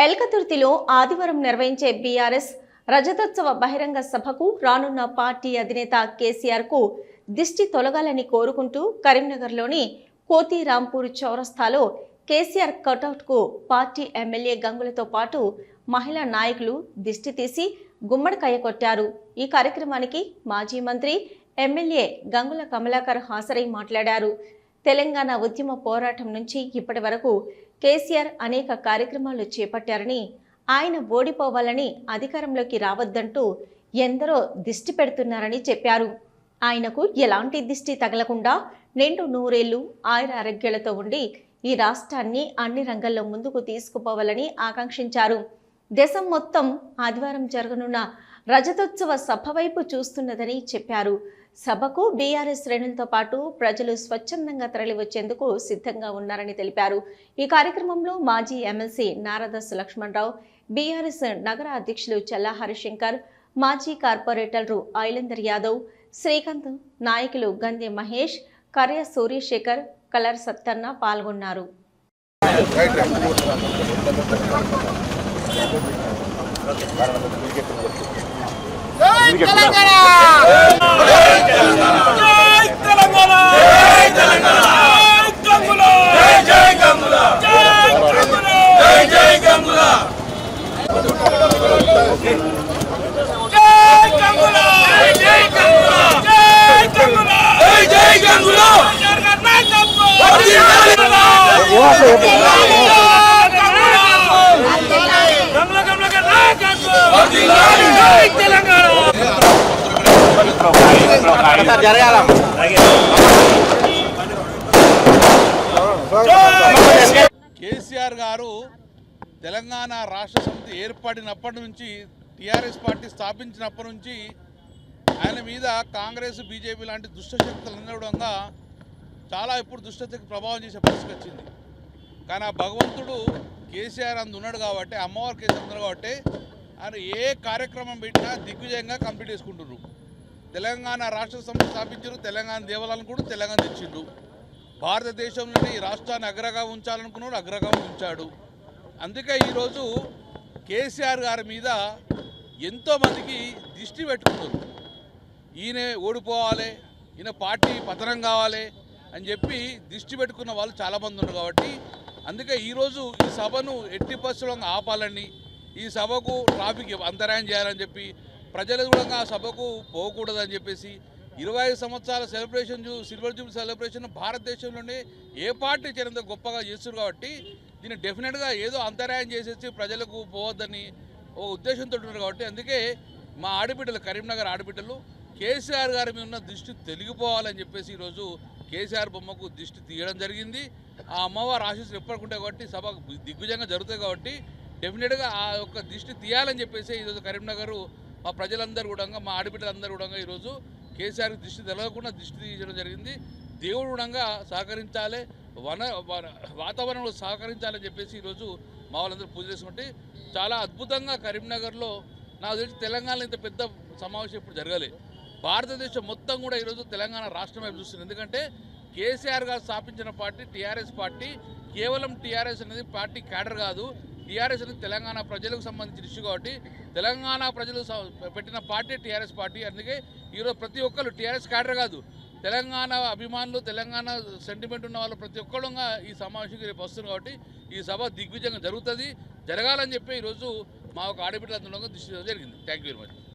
ఎల్కతుర్తిలో ఆదివారం నిర్వహించే బీఆర్ఎస్ రజతోత్సవ బహిరంగ సభకు రానున్న పార్టీ అధినేత కేసీఆర్ కు దిష్టి తొలగాలని కోరుకుంటూ కరీంనగర్లోని కోతిరాంపూర్ చౌరస్తాలో కేసీఆర్ కటౌట్ కు పార్టీ ఎమ్మెల్యే గంగులతో పాటు మహిళా నాయకులు దిష్టి తీసి గుమ్మడికాయ కొట్టారు. ఈ కార్యక్రమానికి మాజీ మంత్రి ఎమ్మెల్యే గంగుల కమలాకర్ హాజరై మాట్లాడారు. తెలంగాణ ఉద్యమ పోరాటం నుంచి ఇప్పటి వరకు కేసీఆర్ అనేక కార్యక్రమాలు చేపట్టారని, ఆయన ఓడిపోవాలని అధికారంలోకి రావద్దంటూ ఎందరో దిష్టి పెడుతున్నారని చెప్పారు. ఆయనకు ఎలాంటి దిష్టి తగలకుండా నిండు నూరేళ్లు ఆయుర ఆరోగ్యాలతో ఉండి ఈ రాష్ట్రాన్ని అన్ని రంగాల్లో ముందుకు తీసుకుపోవాలని ఆకాంక్షించారు. దేశం మొత్తం ఆదివారం జరగనున్న రజతోత్సవ సభ వైపు చూస్తున్నదని చెప్పారు. సభకు బీఆర్ఎస్ శ్రేణులతో పాటు ప్రజలు స్వచ్ఛందంగా తరలివచ్చేందుకు సిద్ధంగా ఉన్నారని తెలిపారు. ఈ కార్యక్రమంలో మాజీ ఎమ్మెల్సీ నారదాసు లక్ష్మణరావు, బీఆర్ఎస్ నగర అధ్యక్షులు చల్లా హరిశంకర్, మాజీ కార్పొరేటర్లు ఐలందర్ యాదవ్, శ్రీకాంత్, నాయకులు గంధి మహేష్, కర్య సూర్యశేఖర్, కలర్ సత్తన్న పాల్గొన్నారు. కేసీఆర్ గారు తెలంగాణ రాష్ట్ర సమితి ఏర్పడినప్పటి నుంచి, టీఆర్ఎస్ పార్టీ స్థాపించినప్పటి నుంచి ఆయన మీద కాంగ్రెస్, బీజేపీ లాంటి దుష్టశక్తులు ఉండడంగా చాలా ఇప్పుడు దుష్టశక్తి ప్రభావం చేసే పరిస్థితి వచ్చింది. కానీ ఆ భగవంతుడు కేసీఆర్ అందు ఉన్నాడు కాబట్టి, అమ్మవారి కేసీఆర్ ఉన్నాడు కాబట్టి ఆయన ఏ కార్యక్రమం పెట్టినా దిగ్విజయంగా కంప్లీట్ చేసుకుంటున్నారు. తెలంగాణ రాష్ట్ర సమితి స్థాపించారు, తెలంగాణ దేవాలయాలను కూడా తెలంగాణ తెచ్చిండ్రు. భారతదేశంలోనే ఈ రాష్ట్రాన్ని అగ్రగా ఉంచాలనుకున్నాడు, అగ్రగా ఉంచాడు. అందుకే ఈరోజు కేసీఆర్ గారి మీద ఎంతోమందికి దిష్టి పెట్టుకున్నారు. ఈయన ఓడిపోవాలి, ఈయన పార్టీ పతనం కావాలి అని చెప్పి దిష్టి పెట్టుకున్న వాళ్ళు చాలామంది ఉన్నారు. కాబట్టి అందుకే ఈరోజు ఈ సభను ఎట్టి పరిస్థితుల్లో ఆపాలని, ఈ సభకు ట్రాఫిక్ అంతరాయం చేయాలని చెప్పి, ప్రజలు కూడా ఆ సభకు పోకూడదని చెప్పేసి 25 సంవత్సరాల సెలబ్రేషన్, సిల్వర్ జూబ్లీ సెలబ్రేషన్ భారతదేశంలోనే ఏ పార్టీ చేయనంత గొప్పగా చేస్తున్నారు. కాబట్టి దీన్ని డెఫినెట్గా ఏదో అంతరాయం చేసేసి ప్రజలకు పోవద్దని ఓ ఉద్దేశంతో ఉన్నారు. కాబట్టి అందుకే మా ఆడబిడ్డలు, కరీంనగర్ ఆడబిడ్డలు కేసీఆర్ గారి మీద ఉన్న దృష్టి తొలగిపోవాలని చెప్పేసి ఈరోజు కేసీఆర్ బొమ్మకు దృష్టి తీయడం జరిగింది. ఆ అమ్మవారి ఆశీస్సులు ఎప్పటికుంటాయి కాబట్టి సభ దిగ్విజయంగా జరుగుతాయి. కాబట్టి డెఫినెట్గా ఆ యొక్క దృష్టి తీయాలని చెప్పేసి ఈరోజు కరీంనగర్ మా ప్రజలందరూ కూడా, మా ఆడబిడ్డలందరూ కూడా ఈరోజు కేసీఆర్కి దృష్టి తెలవకుండా దృష్టి తీయడం జరిగింది. దేవుడు కూడా సహకరించాలి, వాతావరణంలో సహకరించాలని చెప్పేసి ఈరోజు మా వాళ్ళందరూ పూజ చేసుకుంటే చాలా అద్భుతంగా కరీంనగర్లో నాకు తెలిసి తెలంగాణలో ఇంత పెద్ద సమావేశం ఇప్పుడు జరగలేదు. భారతదేశం మొత్తం కూడా ఈరోజు తెలంగాణ రాష్ట్రం వైపు చూస్తుంది. ఎందుకంటే కేసీఆర్ గారు స్థాపించిన పార్టీ టీఆర్ఎస్ పార్టీ. కేవలం టీఆర్ఎస్ అనేది పార్టీ క్యాడర్ కాదు, టీఆర్ఎస్ అనేది తెలంగాణ ప్రజలకు సంబంధించిన ఇష్యూ. కాబట్టి తెలంగాణ ప్రజలు పెట్టిన పార్టీ టీఆర్ఎస్ పార్టీ. అందుకే ఈరోజు ప్రతి ఒక్కరు టీఆర్ఎస్ క్యాడర్ కాదు, తెలంగాణ అభిమానులు, తెలంగాణ సెంటిమెంట్ ఉన్న వాళ్ళు ప్రతి ఒక్కరుగా ఈ సమావేశానికి రేపు వస్తున్నారు. కాబట్టి ఈ సభ దిగ్విజయంగా జరుగుతుంది, జరగాలని చెప్పి ఈరోజు మా ఒక ఆడబిడ్డలందరూ దృష్టి జరిగింది. Thank you very much.